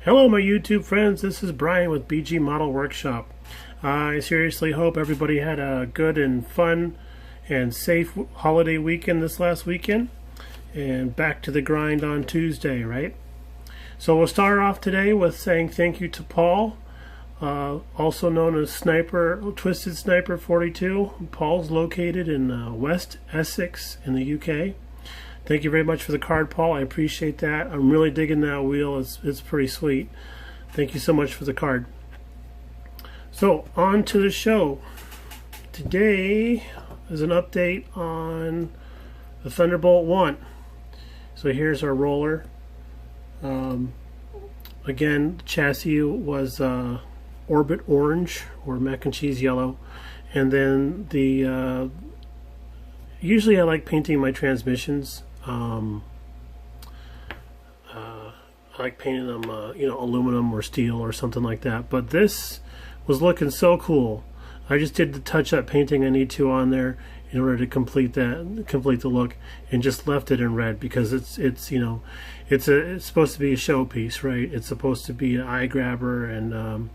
Hello my YouTube friends, this is Brian with BG Model Workshop. I seriously hope everybody had a good and fun and safe holiday weekend this last weekend, and back to the grind on Tuesday, right? So we'll start off today with saying thank you to Paul, also known as Twisted Sniper 42. Paul's located in West Essex in the UK. Thank you very much for the card, Paul. I appreciate that. I'm really digging that wheel. It's pretty sweet. Thank you so much for the card. So, on to the show. Today is an update on the Thunderbolt One. So here's our roller. Again, the chassis was Orbit Orange or mac and cheese yellow. And then the usually I like painting my transmissions. I like painting them, aluminum or steel or something like that. But this was looking so cool. I just did the touch-up painting I need to on there in order to complete the look, and just left it in red because it's supposed to be a showpiece, right? It's supposed to be an eye grabber and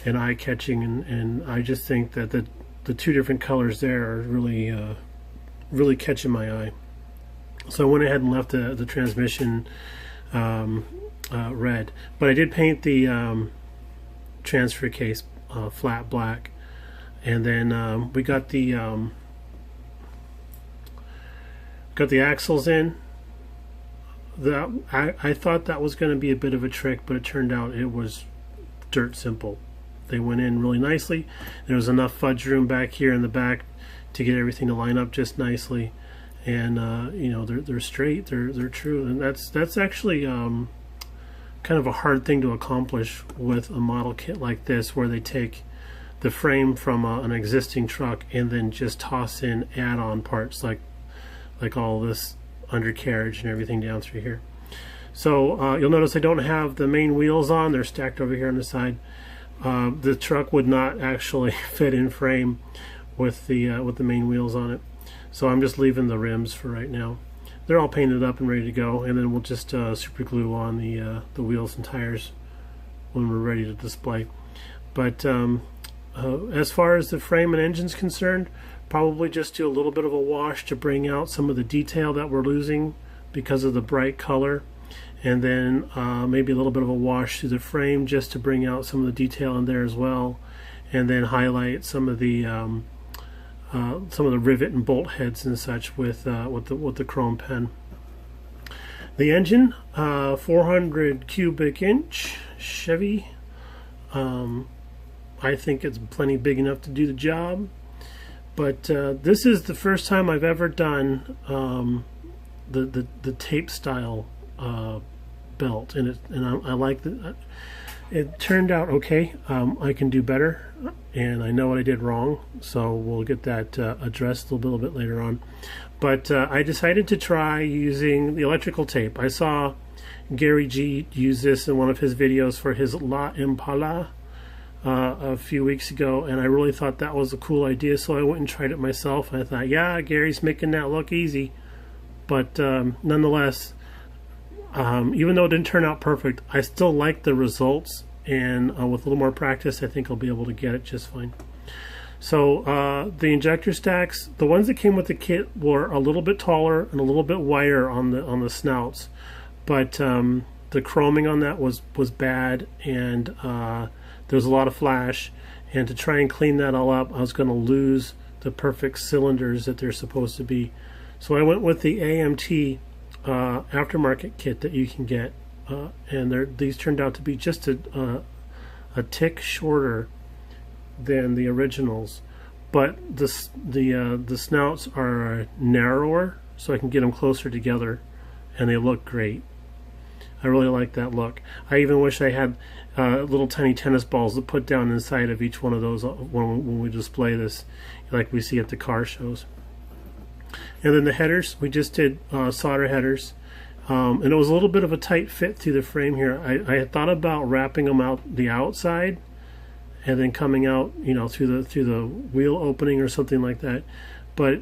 eye catching, and I just think that the two different colors there are really catching my eye. So I went ahead and left the transmission red, but I did paint the transfer case flat black, and then we got the axles in. I thought that was going to be a bit of a trick, but it turned out it was dirt simple. They went in really nicely. There was enough fudge room back here in the back to get everything to line up just nicely, and they're straight, they're true, and that's actually kind of a hard thing to accomplish with a model kit like this, where they take the frame from an existing truck and then just toss in add-on parts like all this undercarriage and everything down through here. So you'll notice I don't have the main wheels on. They're stacked over here on the side. The truck would not actually fit in frame with the main wheels on it, so I'm just leaving the rims for right now. They're all painted up and ready to go, and then we'll just super glue on the wheels and tires when we're ready to display. But as far as the frame and engine's concerned, probably just do a little bit of a wash to bring out some of the detail that we're losing because of the bright color, and then maybe a little bit of a wash through the frame just to bring out some of the detail in there as well, and then highlight some of the rivet and bolt heads and such with the chrome pen. The engine, 400 cubic inch Chevy. I think it's plenty big enough to do the job. But this is the first time I've ever done the tape style belt, and I like that. It turned out okay. I can do better, and I know what I did wrong, so we'll get that addressed a little bit later on. But I decided to try using the electrical tape. I saw Gary G use this in one of his videos for his La Impala a few weeks ago, and I really thought that was a cool idea, so I went and tried it myself, and I thought, yeah, Gary's making that look easy. But nonetheless, even though it didn't turn out perfect, I still like the results, and with a little more practice I think I'll be able to get it just fine. So the injector stacks, the ones that came with the kit, were a little bit taller and a little bit wider on the snouts, but the chroming on that was bad, and there was a lot of flash, and to try and clean that all up I was going to lose the perfect cylinders that they're supposed to be. So I went with the AMT aftermarket kit that you can get, and these turned out to be just a tick shorter than the originals, but the snouts are narrower, so I can get them closer together, and they look great. I really like that look. I even wish I had little tiny tennis balls to put down inside of each one of those when we display this, like we see at the car shows. And then the headers, we just did solder headers, and it was a little bit of a tight fit through the frame here. I had thought about wrapping them out the outside and then coming out, through the wheel opening or something like that. But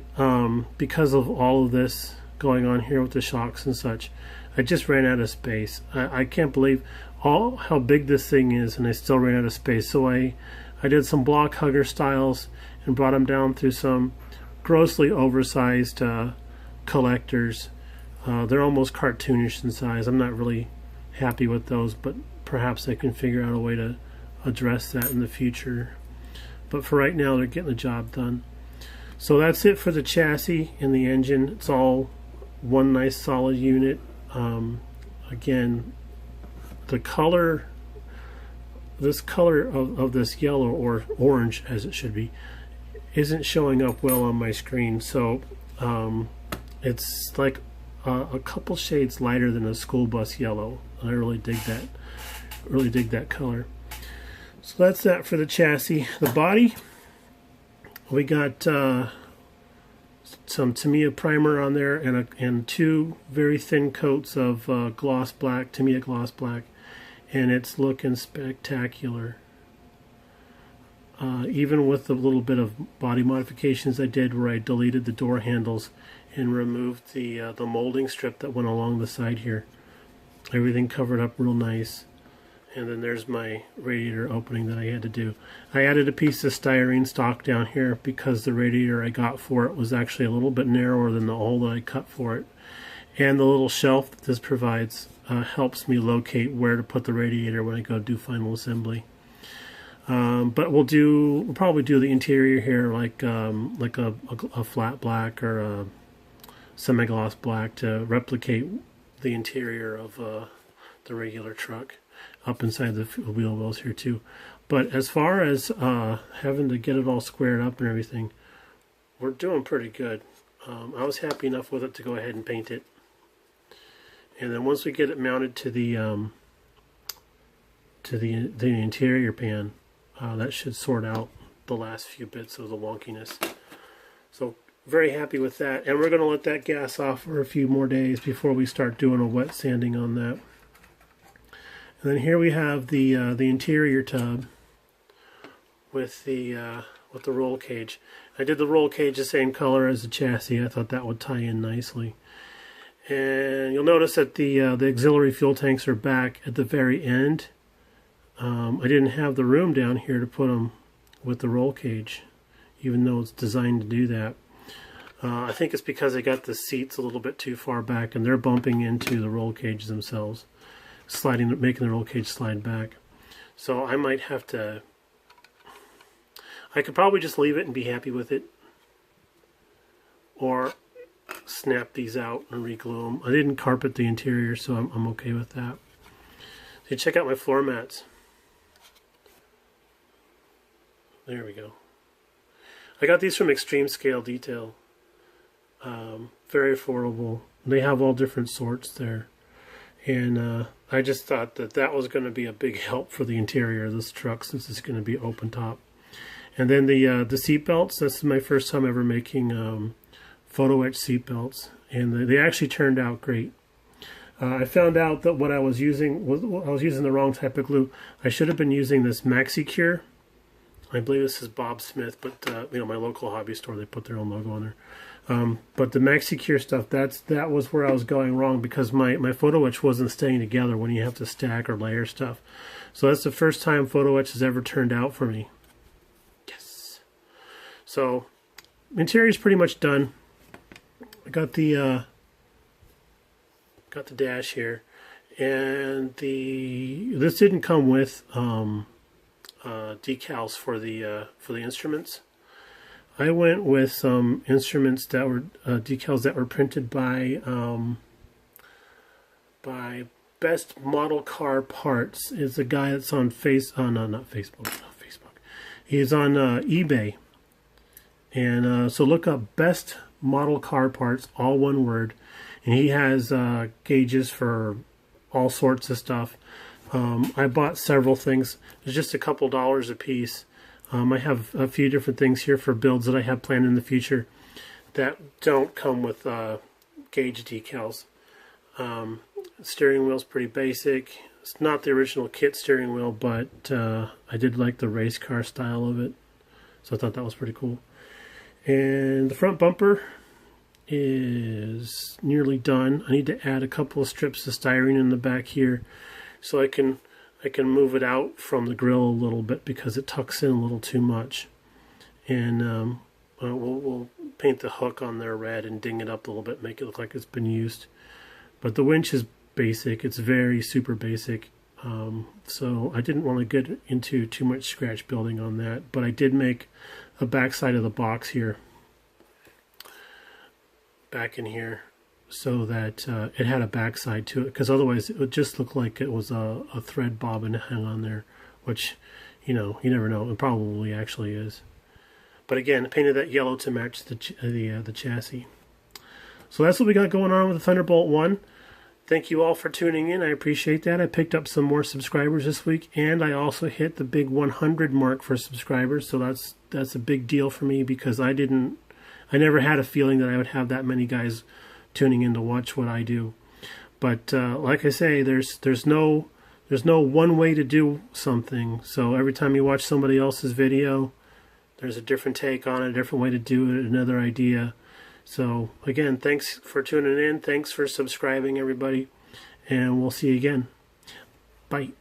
because of all of this going on here with the shocks and such, I just ran out of space. I can't believe all how big this thing is, and I still ran out of space. So I did some block hugger styles and brought them down through some grossly oversized collectors. They're almost cartoonish in size. I'm not really happy with those, but perhaps I can figure out a way to address that in the future. But for right now, they're getting the job done. So that's it for the chassis and the engine. It's all one nice solid unit. Again, the color, this color of this yellow, or orange as it should be, isn't showing up well on my screen. So it's like a couple shades lighter than a school bus yellow. I really dig that. Really dig that color. So that's that for the chassis. The body, we got some Tamiya primer on there, and two very thin coats of gloss black, Tamiya gloss black, and it's looking spectacular. Even with the little bit of body modifications I did, where I deleted the door handles and removed the molding strip that went along the side here, everything covered up real nice. And then there's my radiator opening that I had to do. I added a piece of styrene stock down here because the radiator I got for it was actually a little bit narrower than the hole that I cut for it. And the little shelf that this provides helps me locate where to put the radiator when I go do final assembly. But we'll probably do the interior here like a flat black or a semi-gloss black to replicate the interior of the regular truck up inside the wheel wells here too. But as far as having to get it all squared up and everything, we're doing pretty good. I was happy enough with it to go ahead and paint it. And then once we get it mounted to the interior pan, that should sort out the last few bits of the wonkiness. So very happy with that. And we're going to let that gas off for a few more days before we start doing a wet sanding on that. And then here we have the interior tub with the roll cage. I did the roll cage the same color as the chassis. I thought that would tie in nicely. And you'll notice that the auxiliary fuel tanks are back at the very end. I didn't have the room down here to put them with the roll cage, even though it's designed to do that. I think it's because I got the seats a little bit too far back, and they're bumping into the roll cage themselves, making the roll cage slide back. So I might have to, I could probably just leave it and be happy with it, or snap these out and re-glue them. I didn't carpet the interior, so I'm okay with that. So check out my floor mats. There we go. I got these from Extreme Scale Detail. Very affordable. They have all different sorts there. And I just thought that was going to be a big help for the interior of this truck, since it's going to be open top. And then the seat belts. That's my first time ever making photo etch seat belts, and they actually turned out great. I found out that what I was using the wrong type of glue. I should have been using this MaxiCure. I believe this is Bob Smith, but my local hobby store, they put their own logo on there. But the MaxiCure stuff, that was where I was going wrong, because my photo etch wasn't staying together when you have to stack or layer stuff. So that's the first time photo etch has ever turned out for me. Yes. So interior is pretty much done. I got the dash here, and this didn't come with decals for the instruments. I went with some instruments that were decals that were printed by Best Model Car Parts. Is a guy that's on not Facebook. He's on eBay, and so look up Best Model Car Parts, all one word, and he has gauges for all sorts of stuff. I bought several things. It's just a couple dollars a piece. I have a few different things here for builds that I have planned in the future that don't come with gauge decals. Steering wheel's pretty basic. It's not the original kit steering wheel, but I did like the race car style of it, so I thought that was pretty cool. And the front bumper is nearly done. I need to add a couple of strips of styrene in the back here so I can I can move it out from the grill a little bit because it tucks in a little too much. And we'll paint the hook on there red and ding it up a little bit, make it look like it's been used. But the winch is basic. It's very super basic. So I didn't want to get into too much scratch building on that. But I did make a backside of the box here, back in here, so that it had a backside to it, because otherwise it would just look like it was a thread bobbin hang on there, which, you know, you never know, it probably actually is. But again, I painted that yellow to match the chassis. So that's what we got going on with the Thunderbolt One. Thank you all for tuning in. I appreciate that. I picked up some more subscribers this week, and I also hit the big 100 mark for subscribers. So that's a big deal for me, because I never had a feeling that I would have that many guys tuning in to watch what I do. But like I say, there's no one way to do something. So every time you watch somebody else's video, there's a different take on it, a different way to do it, another idea. So again, thanks for tuning in. Thanks for subscribing, everybody. And we'll see you again. Bye.